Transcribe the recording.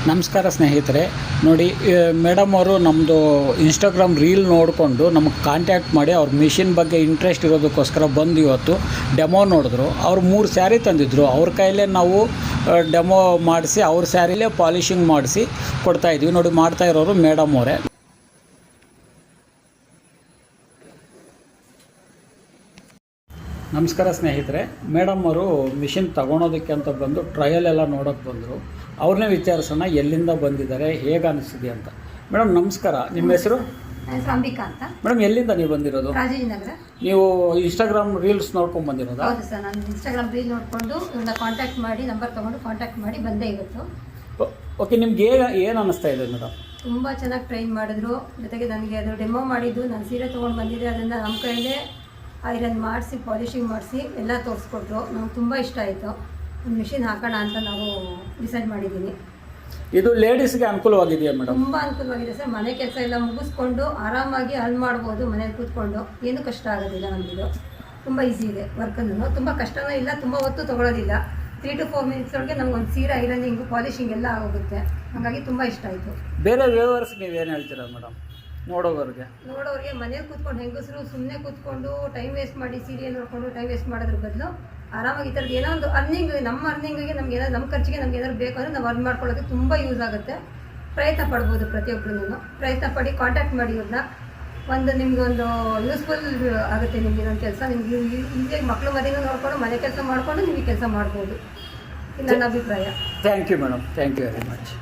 ನಮಸ್ಕಾರ ಸ್ನೇಹಿತರೆ. ನೋಡಿ, ಮೇಡಮ್ ಅವರು ನಮ್ಮದು ಇನ್ಸ್ಟಾಗ್ರಾಮ್ ರೀಲ್ ನೋಡಿಕೊಂಡು ನಮಗೆ ಕಾಂಟ್ಯಾಕ್ಟ್ ಮಾಡಿ ಅವ್ರ ಮಿಷಿನ್ ಬಗ್ಗೆ ಇಂಟ್ರೆಸ್ಟ್ ಇರೋದಕ್ಕೋಸ್ಕರ ಬಂದು ಇವತ್ತು ಡೆಮೋ ನೋಡಿದ್ರು. ಅವ್ರು 3 ಸ್ಯಾರಿ ತಂದಿದ್ದರು. ಅವ್ರ ಕೈಲೇ ನಾವು ಡೆಮೋ ಮಾಡಿಸಿ ಅವ್ರ ಸ್ಯಾರಿಲೇ ಪಾಲಿಷಿಂಗ್ ಮಾಡಿಸಿ ಕೊಡ್ತಾಯಿದ್ವಿ. ನೋಡಿ, ಮಾಡ್ತಾ ಇರೋರು ಮೇಡಮ್ ಅವರೇ. ನಮಸ್ಕಾರ ಸ್ನೇಹಿತರೆ. ಮೇಡಮ್ ಅವರು ಮಿಷಿನ್ ತೊಗೊಳೋದಕ್ಕೆ ಅಂತ ಬಂದು ಟ್ರಯಲ್ ಎಲ್ಲ ನೋಡೋಕ್ಕೆ ಬಂದರು. ಅವ್ರನ್ನೇ ವಿಚಾರಿಸೋಣ ಎಲ್ಲಿಂದ ಬಂದಿದ್ದಾರೆ, ಹೇಗೆ ಅನಿಸ್ತಿದೆ ಅಂತ. ಮೇಡಮ್ ನಮಸ್ಕಾರ, ನಿಮ್ಮ ಹೆಸರು? ಅಂಬಿಕಾ ಅಂತ. ಮೇಡಮ್ ಎಲ್ಲಿಂದ ನೀವು ಬಂದಿರೋದು? ರಾಜಾಜಿನಗರ. ನೀವು ಇನ್ಸ್ಟಾಗ್ರಾಮ್ ರೀಲ್ಸ್ ನೋಡ್ಕೊಂಡು ಬಂದಿರೋದಾ? ಹೌದು ಸರ್, ನಾನು ಇನ್ಸ್ಟಾಗ್ರಾಮ್ ರೀಲ್ ನೋಡಿಕೊಂಡು ಇವ್ರನ್ನ ಕಾಂಟ್ಯಾಕ್ಟ್ ಮಾಡಿ, ನಂಬರ್ ತೊಗೊಂಡು ಕಾಂಟ್ಯಾಕ್ಟ್ ಮಾಡಿ ಬಂದೆ ಇವತ್ತು. ಓಕೆ, ನಿಮ್ಗೆ ಏನು ಅನ್ನಿಸ್ತಾ ಇದೆ ಮೇಡಮ್? ತುಂಬ ಚೆನ್ನಾಗಿ ಟ್ರೈನ್ ಮಾಡಿದ್ರು. ಜೊತೆಗೆ ನನಗೆ ಅದು ಡೆಮೋ ಮಾಡಿದ್ದು, ನಾನು ಸೀರೆ ತೊಗೊಂಡು ಬಂದಿದ್ದೆ, ಅದನ್ನು ನಮ್ಮ ಕೈಯಲ್ಲೇ ಐರನ್ ಮಾಡಿಸಿ ಪಾಲಿಷಿಂಗ್ ಮಾಡಿಸಿ ಎಲ್ಲ ತೋರಿಸ್ಕೊಟ್ರು. ನಮ್ಗೆ ತುಂಬ ಇಷ್ಟ ಆಯಿತು. ಒಂದು ಮಿಷಿನ್ ಹಾಕೋಣ ಅಂತ ನಾವು ಡಿಸೈಡ್ ಮಾಡಿದ್ದೀನಿ. ಇದು ಲೇಡೀಸ್ಗೆ ಅನುಕೂಲವಾಗಿದೆಯಾ ಮೇಡಮ್? ತುಂಬ ಅನುಕೂಲವಾಗಿದೆ ಸರ್. ಮನೆ ಕೆಲಸ ಎಲ್ಲ ಮುಗಿಸ್ಕೊಂಡು ಆರಾಮಾಗಿ ಅರ್ನ್ ಮಾಡ್ಬೋದು. ಮನೇಲಿ ಕೂತ್ಕೊಂಡು ಏನು ಕಷ್ಟ ಆಗೋದಿಲ್ಲ. ನಮಗಿದು ತುಂಬ ಈಸಿ ಇದೆ. ವರ್ಕನ್ನು ತುಂಬ ಕಷ್ಟನೂ ಇಲ್ಲ, ತುಂಬ ಹೊತ್ತು ತೊಗೊಳೋದಿಲ್ಲ. 3 to 4 minutes ಒಳಗೆ ನಮ್ಗೆ ಒಂದು ಸೀರೆ ಐರನ್ನಿಂಗು ಪಾಲಿಷಿಂಗ್ ಎಲ್ಲ ಆಗೋಗುತ್ತೆ. ಹಾಗಾಗಿ ತುಂಬ ಇಷ್ಟ ಆಯಿತು. ಬೇರೆ ವ್ಯೂವರ್ಸ್ ನೀವೇನು ಹೇಳ್ತೀರಾ ಮೇಡಮ್? ನೋಡೋರಿಗೆ ಮನೇಲಿ ಕೂತ್ಕೊಂಡು ಹೆಂಗಸರು ಸುಮ್ಮನೆ ಕೂತ್ಕೊಂಡು ಟೈಮ್ ವೇಸ್ಟ್ ಮಾಡಿ ಸೀರಿಯಲ್ ನೋಡ್ಕೊಂಡು ಟೈಮ್ ವೇಸ್ಟ್ ಮಾಡೋದ್ರ ಬದಲು ಆರಾಮಾಗಿ ಈ ಥರದ್ದು ಏನೋ ಒಂದು ಅರ್ನಿಂಗ್, ನಮ್ಮ ಅರ್ನಿಂಗಿಗೆ ನಮ್ಗೆ ಏನಾದ್ರು ನಮ್ಮ ಖರ್ಚಿಗೆ ನಮ್ಗೆ ಏನಾದ್ರು ಬೇಕು ಅಂದರೆ ನಾವು ಅರ್ನ್ ಮಾಡ್ಕೊಳ್ಳೋಕ್ಕೆ ತುಂಬ ಯೂಸ್ ಆಗುತ್ತೆ. ಪ್ರಯತ್ನ ಪಡ್ಬೋದು ಪ್ರತಿಯೊಬ್ಬರೂ. ಪ್ರಯತ್ನ ಪಡಿ, ಕಾಂಟ್ಯಾಕ್ಟ್ ಮಾಡಿ ಇವ್ರನ್ನ. ನಿಮಗೊಂದು ಯೂಸ್ಫುಲ್ ಆಗುತ್ತೆ ನಿಮಗೆ ನನ್ನ ಕೆಲಸ. ನಿಮ್ಗೆ ಈಗಲೇ ಮಕ್ಕಳು ಮರಿನೂ ನೋಡ್ಕೊಂಡು ಮನೆ ಕೆಲಸ ಮಾಡಿಕೊಂಡು ನಿಮಗೆ ಕೆಲಸ ಮಾಡ್ಬೋದು. ಇದು ನನ್ನ ಅಭಿಪ್ರಾಯ. Thank you madam, thank you very much.